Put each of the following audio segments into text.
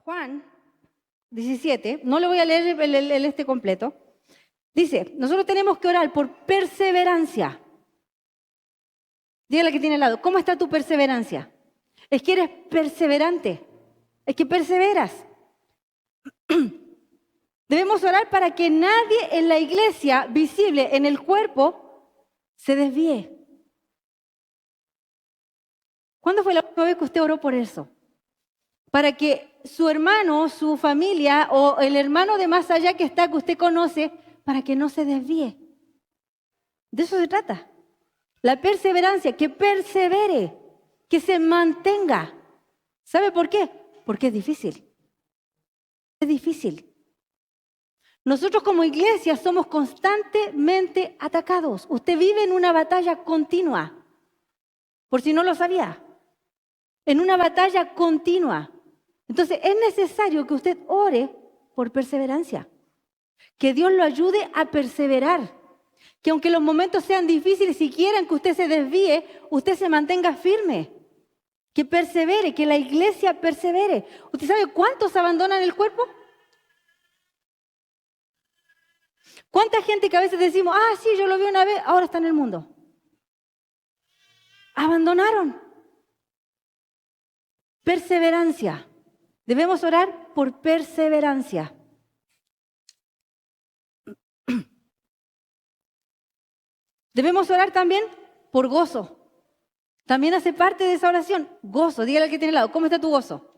Juan 17, no le voy a leer este completo, dice, nosotros tenemos que orar por perseverancia. Dígale que tiene al lado, ¿cómo está tu perseverancia? Es que eres perseverante, es que perseveras. Debemos orar para que nadie en la iglesia visible, en el cuerpo, se desvíe. ¿Cuándo fue la última vez que usted oró por eso? Para que su hermano, su familia o el hermano de más allá que está, que usted conoce, para que no se desvíe. De eso se trata. La perseverancia, que persevere, que se mantenga. ¿Sabe por qué? Porque es difícil. Es difícil. Nosotros como iglesia somos constantemente atacados. Usted vive en una batalla continua, por si no lo sabía. En una batalla continua. Entonces es necesario que usted ore por perseverancia. Que Dios lo ayude a perseverar. Que aunque los momentos sean difíciles, si quieren que usted se desvíe, usted se mantenga firme. Que persevere, que la iglesia persevere. ¿Usted sabe cuántos abandonan el cuerpo? ¿Cuánta gente que a veces decimos, sí, yo lo vi una vez, ahora está en el mundo? Abandonaron. Perseverancia. Debemos orar por perseverancia. Debemos orar también por gozo. También hace parte de esa oración. Gozo. Dígale al que tiene al lado, ¿cómo está tu gozo?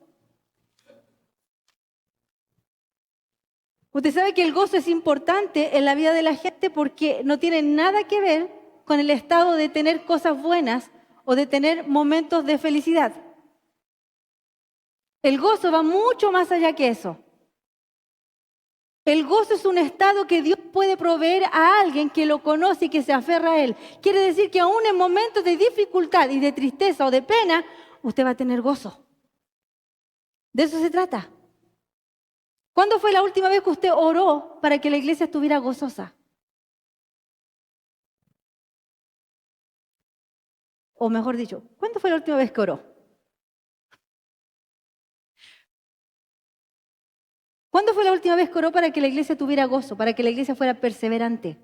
Usted sabe que el gozo es importante en la vida de la gente porque no tiene nada que ver con el estado de tener cosas buenas o de tener momentos de felicidad. El gozo va mucho más allá que eso. El gozo es un estado que Dios puede proveer a alguien que lo conoce y que se aferra a Él. Quiere decir que aún en momentos de dificultad y de tristeza o de pena, usted va a tener gozo. De eso se trata. ¿Cuándo fue la última vez que usted oró para que la iglesia estuviera gozosa? O mejor dicho, ¿cuándo fue la última vez que oró? ¿Cuándo fue la última vez que oró para que la iglesia tuviera gozo, para que la iglesia fuera perseverante?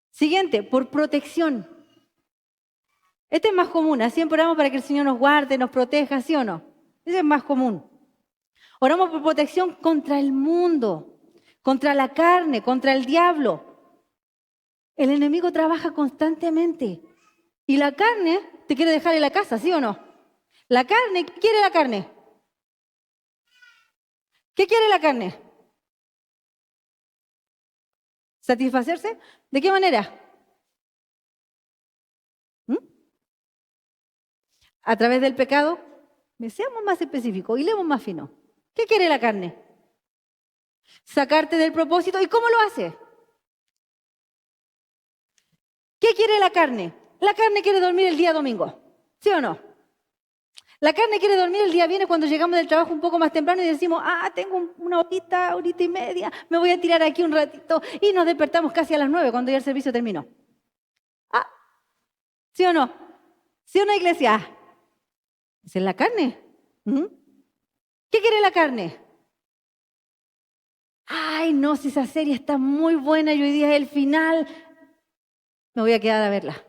Siguiente, por protección. Este es más común, siempre oramos para que el Señor nos guarde, nos proteja, ¿sí o no? Ese es más común. Oramos por protección contra el mundo, contra la carne, contra el diablo. El enemigo trabaja constantemente. Y la carne te quiere dejar en la casa, ¿sí o no? La carne, ¿qué quiere la carne? ¿Qué quiere la carne? ¿Satisfacerse? ¿De qué manera? A través del pecado. Seamos más específicos y leemos más fino. ¿Qué quiere la carne? Sacarte del propósito. ¿Y cómo lo hace? ¿Qué quiere la carne? La carne quiere dormir el día domingo. ¿Sí o no? La carne quiere dormir el día viernes cuando llegamos del trabajo un poco más temprano y decimos, tengo una horita y media, me voy a tirar aquí un ratito y nos despertamos casi a las 9 cuando ya el servicio terminó. ¿Sí o no? ¿Sí o no, iglesia? Esa es la carne. ¿Qué quiere la carne? Ay, no, si esa serie está muy buena y hoy día es el final, me voy a quedar a verla.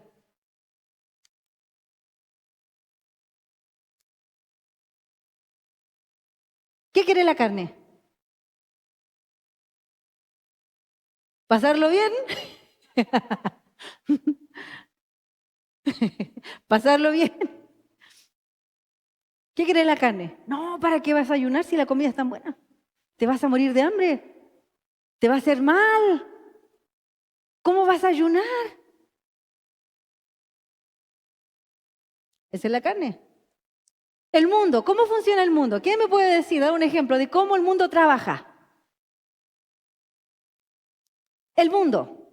¿Qué quiere la carne? ¿Pasarlo bien? ¿Pasarlo bien? ¿Qué quiere la carne? No, ¿para qué vas a ayunar si la comida es tan buena? Te vas a morir de hambre. Te va a hacer mal. ¿Cómo vas a ayunar? Esa es la carne. El mundo, ¿cómo funciona el mundo? ¿Quién me puede decir, dar un ejemplo de cómo el mundo trabaja? El mundo.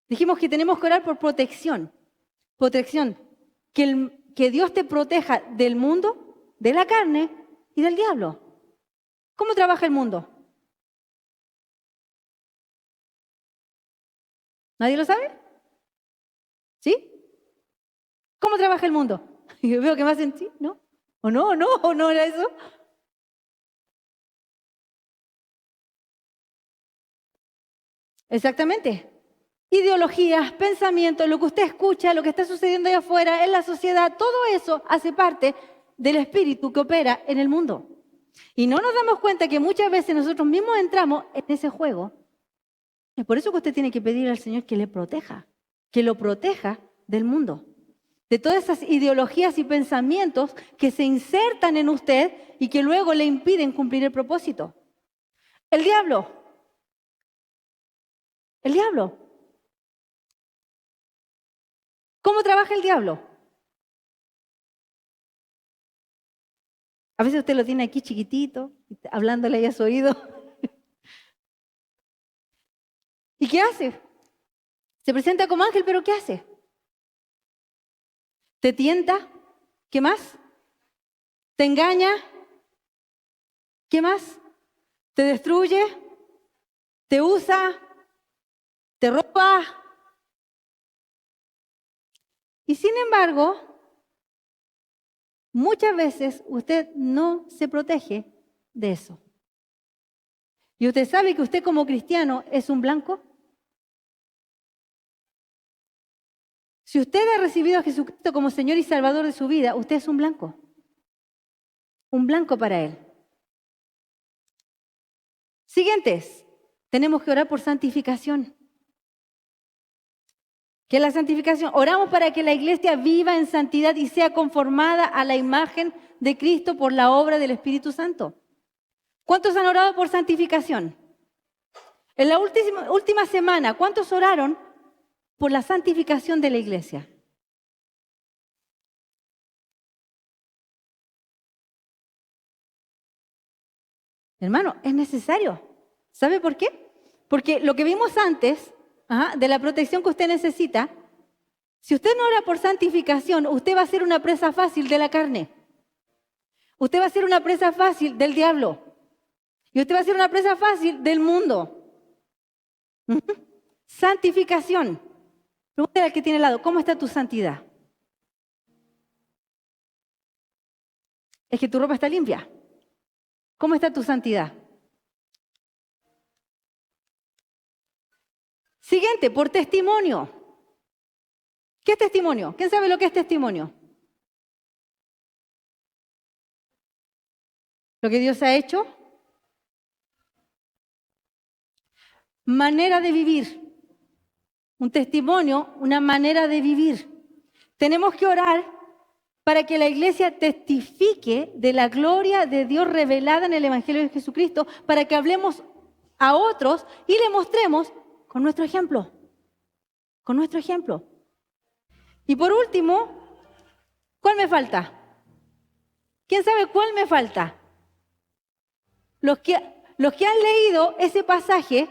Dijimos que tenemos que orar por protección. Protección. Que Dios te proteja del mundo, de la carne y del diablo. ¿Cómo trabaja el mundo? ¿Nadie lo sabe? ¿Sí? ¿Cómo trabaja el mundo? Yo veo que más en sí, ¿no? ¿O no? ¿O no era eso? Exactamente. Ideologías, pensamientos, lo que usted escucha, lo que está sucediendo allá afuera, en la sociedad, todo eso hace parte del espíritu que opera en el mundo. Y no nos damos cuenta que muchas veces nosotros mismos entramos en ese juego. Es por eso que usted tiene que pedir al Señor que le proteja, que lo proteja del mundo, de todas esas ideologías y pensamientos que se insertan en usted y que luego le impiden cumplir el propósito. El diablo. ¿Cómo trabaja el diablo? A veces usted lo tiene aquí chiquitito, hablándole ahí a su oído. ¿Y qué hace? Se presenta como ángel, pero ¿qué hace? ¿Te tienta? ¿Qué más? ¿Te engaña? ¿Qué más? ¿Te destruye? ¿Te usa? ¿Te roba? Y sin embargo, muchas veces usted no se protege de eso. ¿Y usted sabe que usted como cristiano es un blanco? Si usted ha recibido a Jesucristo como Señor y Salvador de su vida, usted es un blanco. Un blanco para Él. Siguientes, tenemos que orar por santificación. ¿Qué es la santificación? Oramos para que la iglesia viva en santidad y sea conformada a la imagen de Cristo por la obra del Espíritu Santo. ¿Cuántos han orado por santificación? En la última semana, ¿cuántos oraron por la santificación de la iglesia? Hermano, es necesario. ¿Sabe por qué? Porque lo que vimos antes, de la protección que usted necesita, si usted no ora por santificación, usted va a ser una presa fácil de la carne. Usted va a ser una presa fácil del diablo. Y usted va a ser una presa fácil del mundo. Santificación. Pregúntale al que tiene al lado, ¿cómo está tu santidad? Es que tu ropa está limpia. ¿Cómo está tu santidad? Siguiente, por testimonio. ¿Qué es testimonio? ¿Quién sabe lo que es testimonio? Lo que Dios ha hecho. Manera de vivir. Un testimonio, una manera de vivir. Tenemos que orar para que la iglesia testifique de la gloria de Dios revelada en el Evangelio de Jesucristo, para que hablemos a otros y le mostremos con nuestro ejemplo. Con nuestro ejemplo. Y por último, ¿cuál me falta? ¿Quién sabe cuál me falta? Los que han leído ese pasaje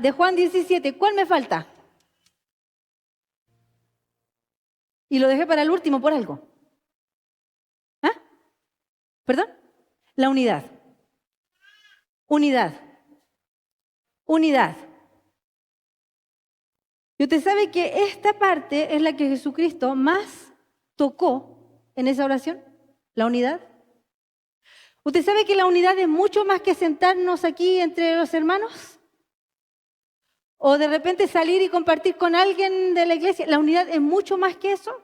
de Juan 17, ¿cuál me falta? Y lo dejé para el último por algo. ¿Perdón? La unidad. Unidad. Unidad. Y usted sabe que esta parte es la que Jesucristo más tocó en esa oración, la unidad. ¿Usted sabe que la unidad es mucho más que sentarnos aquí entre los hermanos? O de repente salir y compartir con alguien de la iglesia. La unidad es mucho más que eso.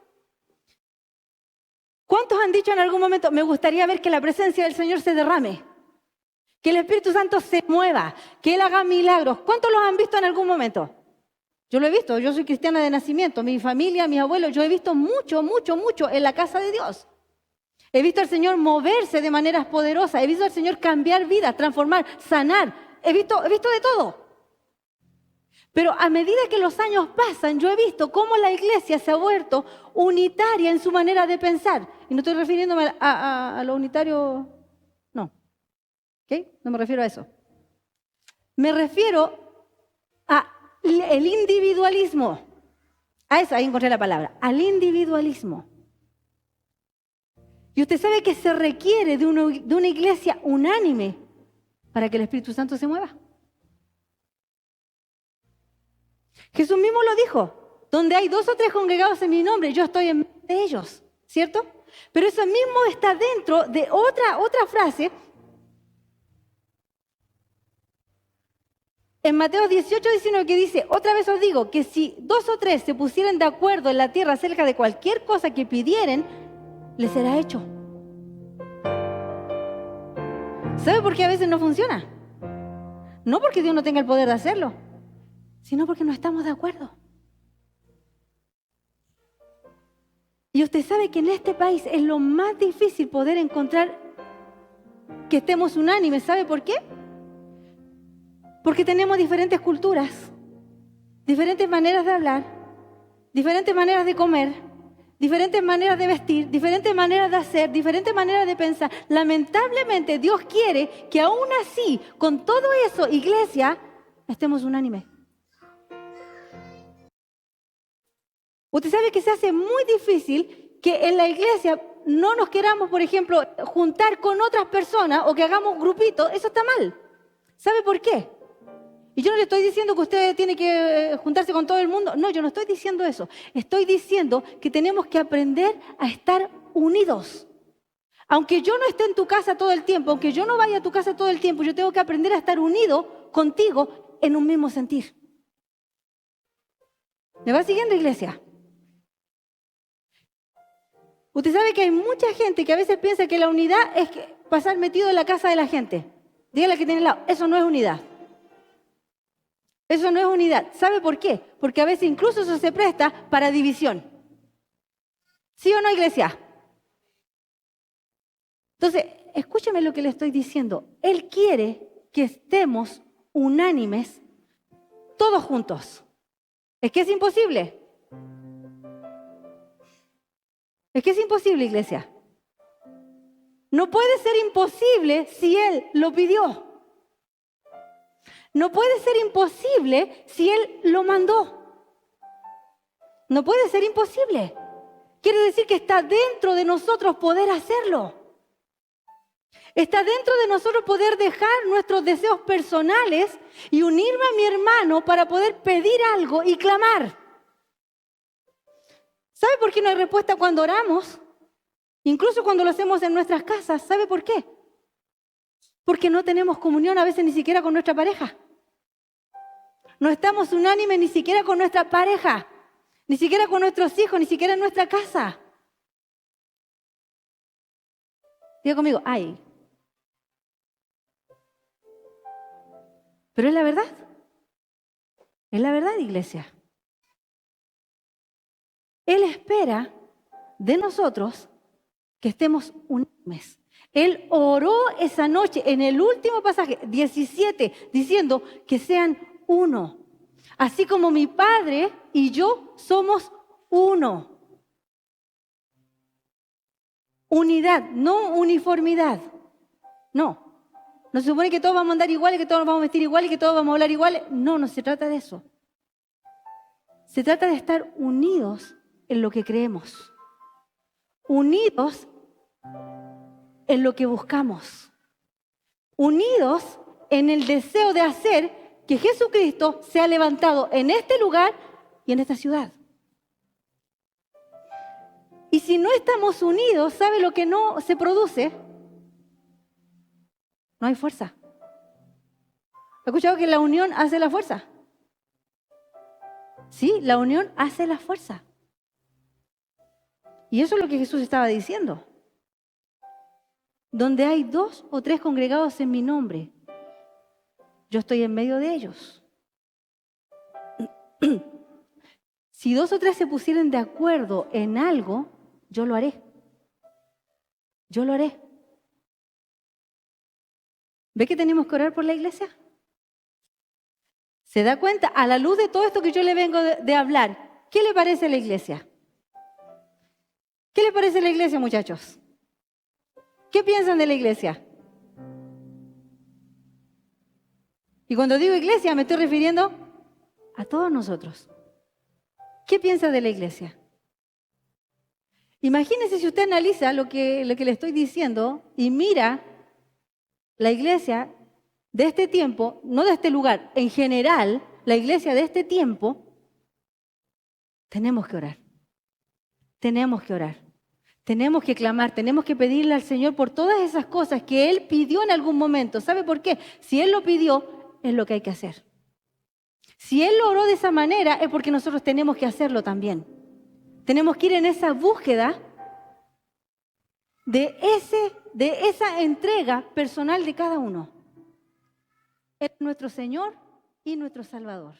¿Cuántos han dicho en algún momento, me gustaría ver que la presencia del Señor se derrame? Que el Espíritu Santo se mueva, que Él haga milagros. ¿Cuántos los han visto en algún momento? Yo lo he visto, yo soy cristiana de nacimiento, mi familia, mis abuelos, yo he visto mucho en la casa de Dios. He visto al Señor moverse de maneras poderosas, he visto al Señor cambiar vidas, transformar, sanar, he visto de todo. Pero a medida que los años pasan, yo he visto cómo la iglesia se ha vuelto unitaria en su manera de pensar. Y no estoy refiriéndome a lo unitario, no. ¿Ok? No me refiero a eso. Me refiero al individualismo. A eso, ahí encontré la palabra. Al individualismo. Y usted sabe que se requiere de una iglesia unánime para que el Espíritu Santo se mueva. Jesús mismo lo dijo, donde hay 2 o 3 congregados en mi nombre, yo estoy en medio de ellos. ¿cierto? Pero eso mismo está dentro de otra frase. En Mateo 18:19 que dice, otra vez os digo, que si 2 o 3 se pusieran de acuerdo en la tierra acerca de cualquier cosa que pidieren, les será hecho. ¿Sabe por qué a veces no funciona? No porque Dios no tenga el poder de hacerlo, sino porque no estamos de acuerdo. Y usted sabe que en este país es lo más difícil poder encontrar que estemos unánimes. ¿Sabe por qué? Porque tenemos diferentes culturas, diferentes maneras de hablar, diferentes maneras de comer, diferentes maneras de vestir, diferentes maneras de hacer, diferentes maneras de pensar. Lamentablemente Dios quiere que aún así, con todo eso, iglesia, estemos unánimes. Usted sabe que se hace muy difícil que en la iglesia no nos queramos, por ejemplo, juntar con otras personas o que hagamos grupitos. Eso está mal. ¿Sabe por qué? Y yo no le estoy diciendo que usted tiene que juntarse con todo el mundo. No, yo no estoy diciendo eso. Estoy diciendo que tenemos que aprender a estar unidos. Aunque yo no esté en tu casa todo el tiempo, aunque yo no vaya a tu casa todo el tiempo, yo tengo que aprender a estar unido contigo en un mismo sentir. ¿Me va siguiendo, iglesia? Usted sabe que hay mucha gente que a veces piensa que la unidad es pasar metido en la casa de la gente. Dígale que tiene al lado, eso no es unidad. Eso no es unidad. ¿Sabe por qué? Porque a veces incluso eso se presta para división. ¿Sí o no, iglesia? Entonces, escúcheme lo que le estoy diciendo. Él quiere que estemos unánimes todos juntos. ¿Es que es imposible? Es que es imposible, iglesia. No puede ser imposible si Él lo pidió. No puede ser imposible si Él lo mandó. No puede ser imposible. Quiere decir que está dentro de nosotros poder hacerlo. Está dentro de nosotros poder dejar nuestros deseos personales y unirme a mi hermano para poder pedir algo y clamar. ¿Sabe por qué no hay respuesta cuando oramos? Incluso cuando lo hacemos en nuestras casas. ¿Sabe por qué? Porque no tenemos comunión a veces ni siquiera con nuestra pareja. No estamos unánimes ni siquiera con nuestra pareja, ni siquiera con nuestros hijos, ni siquiera en nuestra casa. Diga conmigo, ay. Pero es la verdad. Es la verdad, iglesia. Él espera de nosotros que estemos unánimes. Él oró esa noche en el último pasaje, 17, diciendo que sean uno. Así como mi Padre y yo somos uno. Unidad, no uniformidad. No. No se supone que todos vamos a andar iguales, que todos nos vamos a vestir iguales, que todos vamos a hablar iguales. No, no se trata de eso. Se trata de estar unidos en lo que creemos. Unidos en lo que buscamos. Unidos en el deseo de hacer que Jesucristo sea levantado en este lugar y en esta ciudad. Y si no estamos unidos, ¿sabe lo que no se produce? No hay fuerza. ¿Ha escuchado que la unión hace la fuerza? Sí, la unión hace la fuerza. Y eso es lo que Jesús estaba diciendo. Donde hay 2 o 3 congregados en mi nombre, yo estoy en medio de ellos. Si 2 o 3 se pusieran de acuerdo en algo, yo lo haré. Yo lo haré. ¿Ve que tenemos que orar por la iglesia? ¿Se da cuenta? A la luz de todo esto que yo le vengo de hablar, ¿qué le parece a la iglesia? ¿Qué le parece a la iglesia, muchachos? ¿Qué piensan de la iglesia? Y cuando digo iglesia me estoy refiriendo a todos nosotros. ¿Qué piensa de la iglesia? Imagínese si usted analiza lo que le estoy diciendo y mira la iglesia de este tiempo, no de este lugar, en general, la iglesia de este tiempo, tenemos que orar. Tenemos que orar. Tenemos que clamar, tenemos que pedirle al Señor por todas esas cosas que Él pidió en algún momento. ¿Sabe por qué? Si Él lo pidió, es lo que hay que hacer. Si Él lo oró de esa manera, es porque nosotros tenemos que hacerlo también. Tenemos que ir en esa búsqueda de esa entrega personal de cada uno. Es nuestro Señor y nuestro Salvador.